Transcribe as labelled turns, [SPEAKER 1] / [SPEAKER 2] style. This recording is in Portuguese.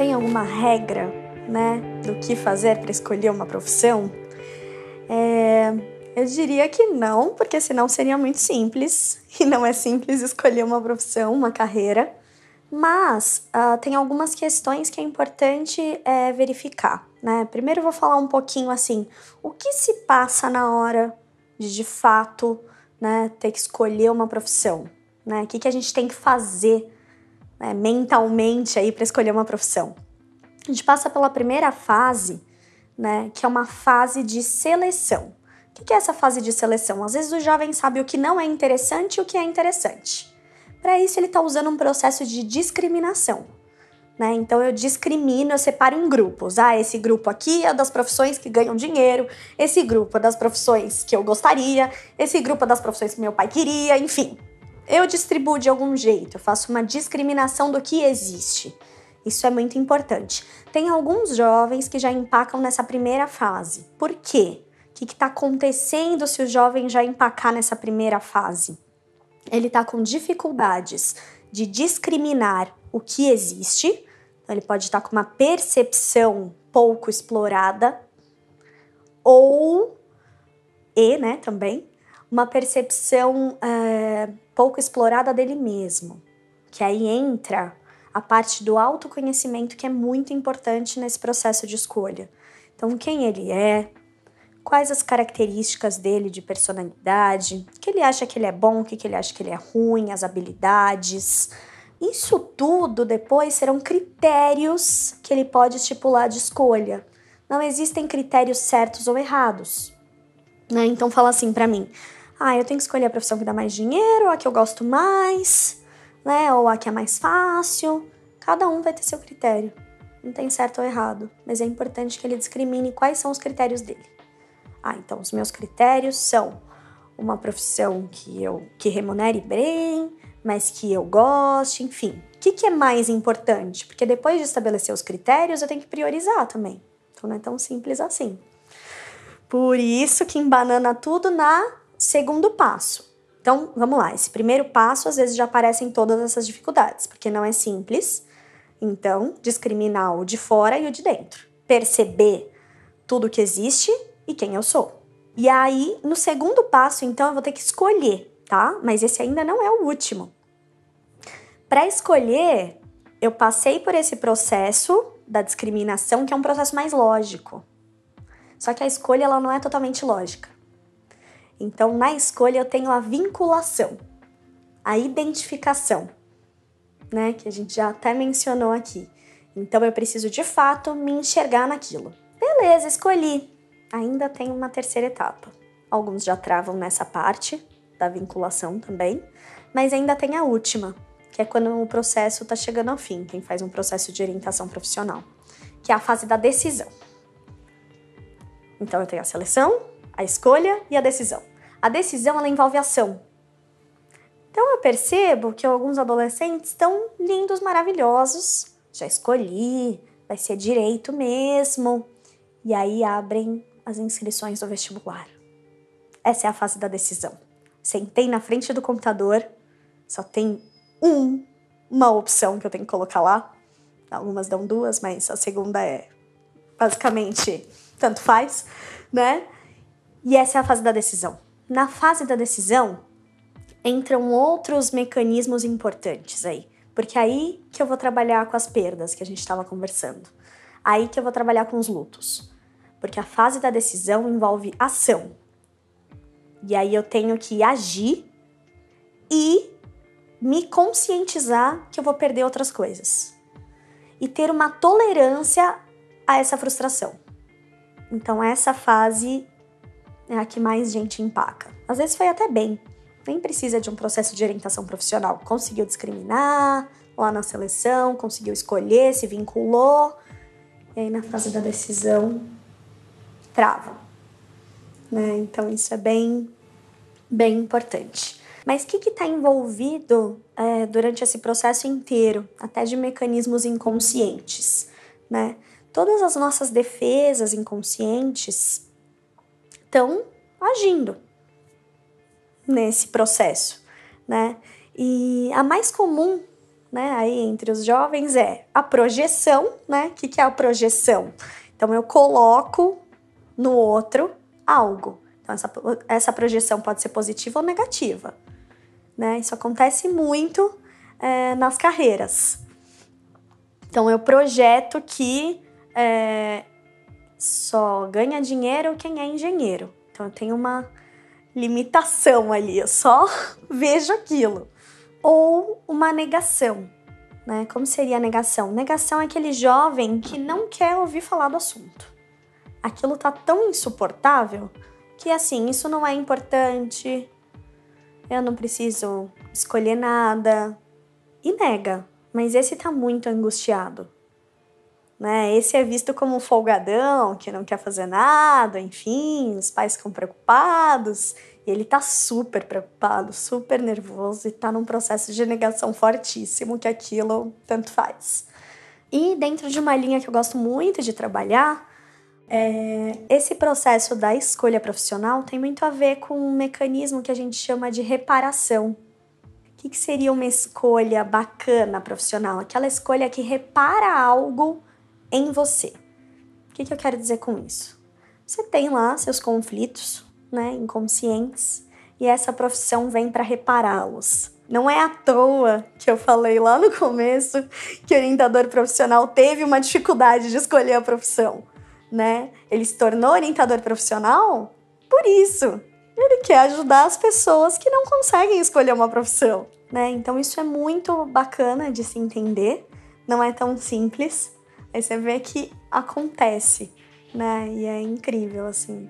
[SPEAKER 1] tem alguma regra, né, do que fazer para escolher uma profissão? Eu diria que não, porque senão seria muito simples, e não é simples escolher uma profissão, uma carreira, mas tem algumas questões que é importante verificar, né? Primeiro eu vou falar um pouquinho assim, o que se passa na hora de fato, né, ter que escolher uma profissão, né? O que a gente tem que fazer, né, mentalmente aí para escolher uma profissão? A gente passa pela primeira fase, né, que é uma fase de seleção. O que é essa fase de seleção? Às vezes o jovem sabe o que não é interessante e o que é interessante. Para isso ele está usando um processo de discriminação, né? Então eu discrimino, eu separo em grupos. Esse grupo aqui é das profissões que ganham dinheiro, esse grupo é das profissões que eu gostaria, esse grupo é das profissões que meu pai queria, enfim. Eu distribuo de algum jeito, eu faço uma discriminação do que existe. Isso é muito importante. Tem alguns jovens que já empacam nessa primeira fase. Por quê? O que está acontecendo se o jovem já empacar nessa primeira fase? Ele está com dificuldades de discriminar o que existe. Então, ele pode estar com uma percepção pouco explorada né, também, uma percepção pouco explorada dele mesmo. Que aí entra a parte do autoconhecimento, que é muito importante nesse processo de escolha. Então, quem ele é, quais as características dele de personalidade, o que ele acha que ele é bom, o que ele acha que ele é ruim, as habilidades. Isso tudo depois serão critérios que ele pode estipular de escolha. Não existem critérios certos ou errados, né? Então fala assim pra mim, eu tenho que escolher a profissão que dá mais dinheiro, ou a que eu gosto mais, né? Ou a que é mais fácil. Cada um vai ter seu critério. Não tem certo ou errado, mas é importante que ele discrimine quais são os critérios dele. Então os meus critérios são uma profissão que remunere bem, mas que eu goste, enfim. O que é mais importante? Porque depois de estabelecer os critérios, eu tenho que priorizar também. Então não é tão simples assim. Por isso que embanana tudo na segundo passo. Então, vamos lá. Esse primeiro passo, às vezes, já aparecem todas essas dificuldades, porque não é simples. Então, discriminar o de fora e o de dentro. Perceber tudo que existe e quem eu sou. E aí, no segundo passo, então, eu vou ter que escolher, tá? Mas esse ainda não é o último. Para escolher, eu passei por esse processo da discriminação, que é um processo mais lógico. Só que a escolha, ela não é totalmente lógica. Então, na escolha, eu tenho a vinculação, a identificação, né? Que a gente já até mencionou aqui. Então, eu preciso, de fato, me enxergar naquilo. Beleza, escolhi. Ainda tem uma terceira etapa. Alguns já travam nessa parte da vinculação também, mas ainda tem a última, que é quando o processo está chegando ao fim, quem faz um processo de orientação profissional, que é a fase da decisão. Então eu tenho a seleção, a escolha e a decisão. A decisão, ela envolve ação. Então eu percebo que alguns adolescentes estão lindos, maravilhosos, já escolhi, vai ser direito mesmo, e aí abrem as inscrições do vestibular. Essa é a fase da decisão. Sentei na frente do computador, só tem uma opção que eu tenho que colocar lá. Algumas dão duas, mas a segunda é basicamente tanto faz, né? E essa é a fase da decisão. Na fase da decisão, entram outros mecanismos importantes aí. Porque aí que eu vou trabalhar com as perdas que a gente estava conversando. Aí que eu vou trabalhar com os lutos. Porque a fase da decisão envolve ação. E aí eu tenho que agir e me conscientizar que eu vou perder outras coisas. E ter uma tolerância a essa frustração. Então essa fase é a que mais gente empaca. Às vezes foi até bem. Nem precisa de um processo de orientação profissional. Conseguiu discriminar lá na seleção, conseguiu escolher, se vinculou. E aí na fase da decisão, trava. Né? Então isso é bem importante. Mas o que está envolvido durante esse processo inteiro, até de mecanismos inconscientes, né? Todas as nossas defesas inconscientes estão agindo nesse processo, né? E a mais comum né, aí entre os jovens é a projeção, né? O que é a projeção? Então, eu coloco no outro algo. Então, essa projeção pode ser positiva ou negativa, né? Isso acontece muito nas carreiras. Então, eu projeto que só ganha dinheiro quem é engenheiro. Então, eu tenho uma limitação ali, eu só vejo aquilo. Ou uma negação, né? Como seria a negação? Negação é aquele jovem que não quer ouvir falar do assunto. Aquilo tá tão insuportável que, assim, isso não é importante, eu não preciso escolher nada. E nega, mas esse tá muito angustiado, né? Esse é visto como um folgadão, que não quer fazer nada, enfim, os pais ficam preocupados. E ele tá super preocupado, super nervoso e tá num processo de negação fortíssimo, que aquilo tanto faz. E dentro de uma linha que eu gosto muito de trabalhar, esse processo da escolha profissional tem muito a ver com um mecanismo que a gente chama de reparação. O que seria uma escolha bacana profissional? Aquela escolha que repara algo em você. O que eu quero dizer com isso? Você tem lá seus conflitos, né, inconscientes, e essa profissão vem para repará-los. Não é à toa que eu falei lá no começo que o orientador profissional teve uma dificuldade de escolher a profissão, né? Ele se tornou orientador profissional por isso. Ele quer ajudar as pessoas que não conseguem escolher uma profissão, né? Então isso é muito bacana de se entender, não é tão simples. Aí você vê que acontece, né? E é incrível, assim.